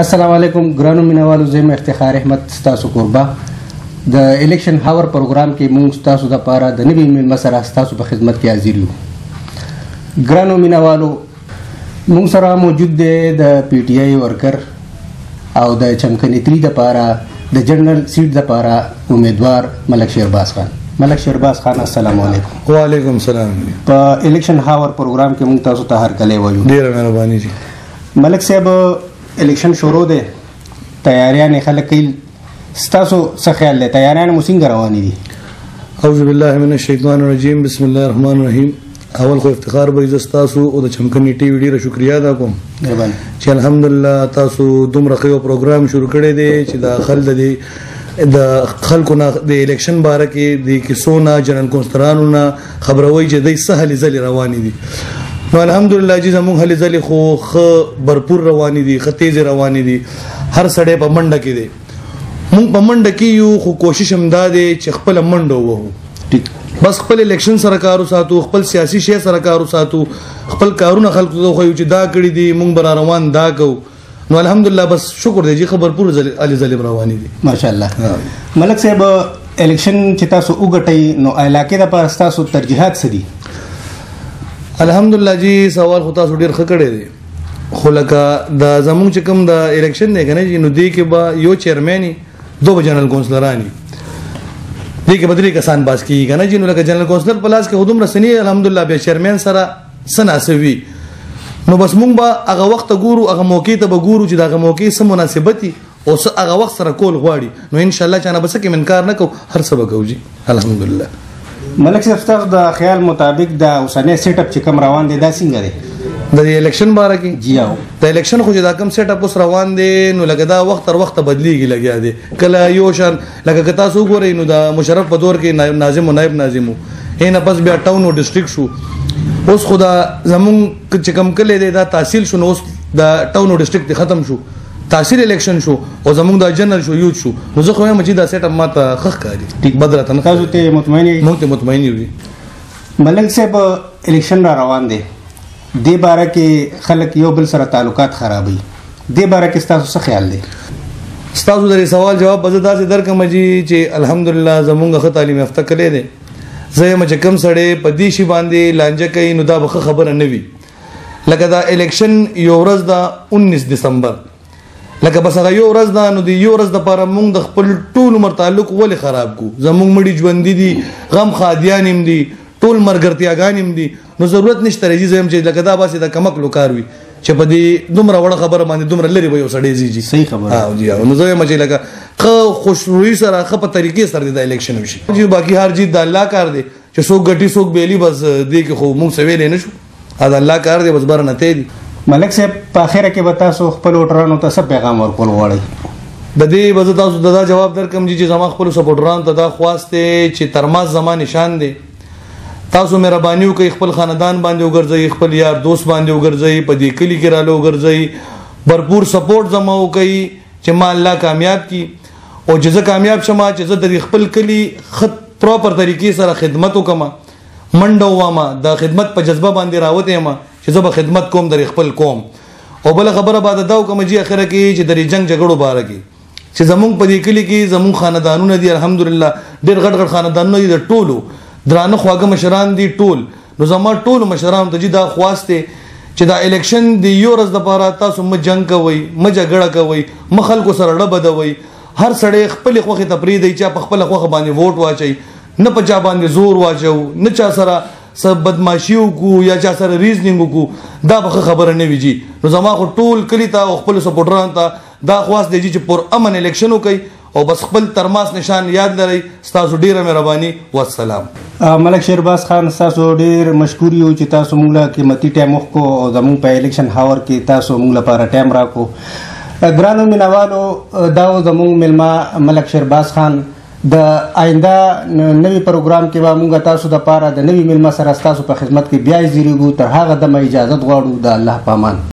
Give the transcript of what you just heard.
السلام علیکم ګرانو مینوالو، زه افتخار احمد ستاسو کوربه د الیکشن هاور پروګرام کې موږ ستاسو دپاره د نوي میلمه سره ستاسو په خدمت کې حاضر یو. ګرانو مینوالو، موږ سره موجود دی د پی ټی آی ورکر او د چمکني 3 دپاره د جنرال سیټ دپاره امیدوار ملک شهرباز خان. ملک شهرباز خان، السلام علیکم. وعلیکم السلام. په الیکشن هاور پروګرام کې موږ تاسو ته هرکلی وایو. ډیره مهرباني جی. ملک صاحب، الیکشن شروع دی، تیاریان خلک کوي، ستاسو څه خیال دی؟ تیاریان مو څنګه روانې دي؟ اعوذ بالله من الشیطان الرجیم، بسم الله الرحمن الرحیم. اول خو افتخار به زه ستاسو او د چمکني ټي وي ډیره شکریا ادا کوم چې الحمدلله تاسو دومره ښه یو پروګرام شروع کړی دی چې د خلکو نه د الیکشن باره کې د کیسو نه، جنرال کونسلرانو نه خبروي چې دوی څه هلې ځلې روانې دي. نو الحمدلله چې زموږ هلې ځلې خو ښه برپور روانې دي، ښه تیزې روانې دي. هر سړی په منډه کې دی، موږ په منډه کې یو، خو کوشش هم دا دی چې خپله منډه ووهو، بس خپل الیکشن سره کار وساتو، خپل سیاسي شی سره کار وساتو، خپل کارونه خلکو ته وښیو چې دا کړي دي، موږ به را روان دا کوو. نو الحمدلله بس شکر دی چې خبرپور هلې ځلې روانې دي ماشاءالله. ملک صاحب، الیکشن چې تاسو وګټئ نو علاقې دپاره ستاسو ترجیحات څه دي؟ الحمدلله جی، سوال خو تاسو ډېر ښه کړی دی. خو لکه د زموږ چې کوم د الیکشن دی که نه جي، نو دې کې به یو چیرمین وي، دو به جنرال کونسلران وي، دې کې به 3 کسان باز کېږي که نه جي. نو لکه جنرال کونسلر په لاس کې خو دومره څه نه، الحمدلله بیا چیرمین سره څه ناسب وي. نو بس مونږ به هغه وخت ته ګورو، هغه موقع ته به ګورو چې د هغه موقع څه مناسبت وي او څه هغه وخت سره کول غواړي. نو انشاءالله چا نه به څه کې انکار نه کوو، هر څه به کوو جي الحمدلله. ملک صاحب، ستاسو د خیال مطابق د اوسنی سیټ اپ چې کوم روان دی دا څنګه دی؟ د الیکشن باره کې جی او د الیکشن خو چې دا کوم سیټ اپ اوس روان دی، نو لکه دا وخت تر وخته بدلیږي لګیا دی. کله یو شان لکه که تاسو وګورئ نو د مشرف په دور کې ناظم او نایب ناظم وو، نه پس بیا ټاون او ډسټریکټ شو. اوس خو دا زمونږ چې کوم کلی دی دا تحصیل شو، نو اوس د ټاون او ډسټریکټ ختم شو، تحصیل الیکشن شو او زمونږ د جنرال شو، یوت شو. نو زه خو وایم چې دا سیټ اپ ماته ښه ښکاري، ټیک بدرته نه. تاسو ته مطمئن یې؟ موږ ته مطمئن یو. ملک صاحب، الیکشن را روان دی، دې باره کې خلک یو بل سره تعلقات خرابوي، دې باره کې ستاسو څه خیال دی؟ ستاسو د سوال جواب به زه داسې درکړم جي چې الحمدلله زمونږ ښه تعلیم یافته کلی دی. زه یم چې کوم سړی په دې شي باندې لانجه کوي نو دا به ښه خبره نه وي. لکه دا الیکشن یو ورځ ده 19 دسمبر، لکه بس هغه یو ورځ ده، نو د یو ورځ دپاره موږ د خپل ټول عمر تعلق ولې خراب کړو؟ زموږ مړي ژوندي دي، غم خادیان هم دي، ټول ملګرتیاګان هم دي. نو ضرورت نشته رځي زه یم چې لکه دا باسې د کمکلو کار وي چې په دې دومره وړه خبره باندې دومره لرې به یو سړی ځي جي. صحیح خبره جی. نو زه یم چې لکه ښه خوشرویي سره، ښه په طریقې سره د الیکشن وشي جي. باقي هر جیت د الله کار دی، چې څوک ګټي څوک بیلي، بس دې کې خو موږ څه ویلی نه شو، دا د الله کار دی، بس بره نه دی. ملک صاحب، په اخره کې به تاسو خپل ووټرانو ته څه پیغام ورکول غواړئ؟ د دې به زه تاسو ته دا جواب درکړم چې زما خپلو سپورټرانو ته دا خواست دی چې ترماس زما نشان دی. تاسو مهرباني وکړئ، خپل خاندان باندې وګرځئ، خپل یار دوست باندې وګرځئ، په دې کلي کې راله وګرځئ، بھرپور سپورټ زما وکړئ چې ما الله کامیاب کړي او چې زه کامیاب شم، چې زه د خپل کلي ښه پراپر طریقې سره خدمت وکړم، منډه ووامه، د خدمت په جذبه باندې راوتی یم چې زه به خدمت کوم د خپل قوم. او بله خبره به دا وکړم جي اخره کې چې د جنګ جګړو باره کې چې زمونږ په دې کلي کې زمونږ خاندانونه دي، الحمدلله ډېر غټ غټ خاندانونه دي، د ټولو درانه خواږه مشران دي ټول. نو زما ټولو مشرانو ته جي دا خواست دی چې دا الیکشن د یو ورځ دپاره تاسو مه جنګ کوئ، مه جګړه کوئ، مه خلکو سره ډه بدوئ. هر سړی خپلې خوښې ته پرېږدئ، چا په خپله خوښه باندې ووټ واچئ، نه په چا باندې زور واچو، نه چا سره څه بدماشي وکړو یا چا سره ریزنینګ وکړو، دا به ښه خبره نه وي جي. نو زما خو ټول کلي ته او خپلو سپورټرانو ته دا خواست دی چې پر امن الیکشن وکړئ او بس خپل ترماس نشان یاد لرئ. ستاسو ډیره مهرباني، والسلام. ملک شهرباز خان، ستاسو ډیر مشکور یو چې تاسو موږ له قیمتي ټایم وکړو او زموږ په الیکشن هاور کې تاسو موږ لپاره ټایم راکړو. ګرانو مینوالو، دا و زموږ میلمه ملک شهرباز خان. د آینده نوي پروګرام کې به موږ تاسو دپاره د نوي میلمه سره ستاسو په خدمت کې بیا حاضرېږو. تر هغه دمه اجازت غواړو. د الله په امان.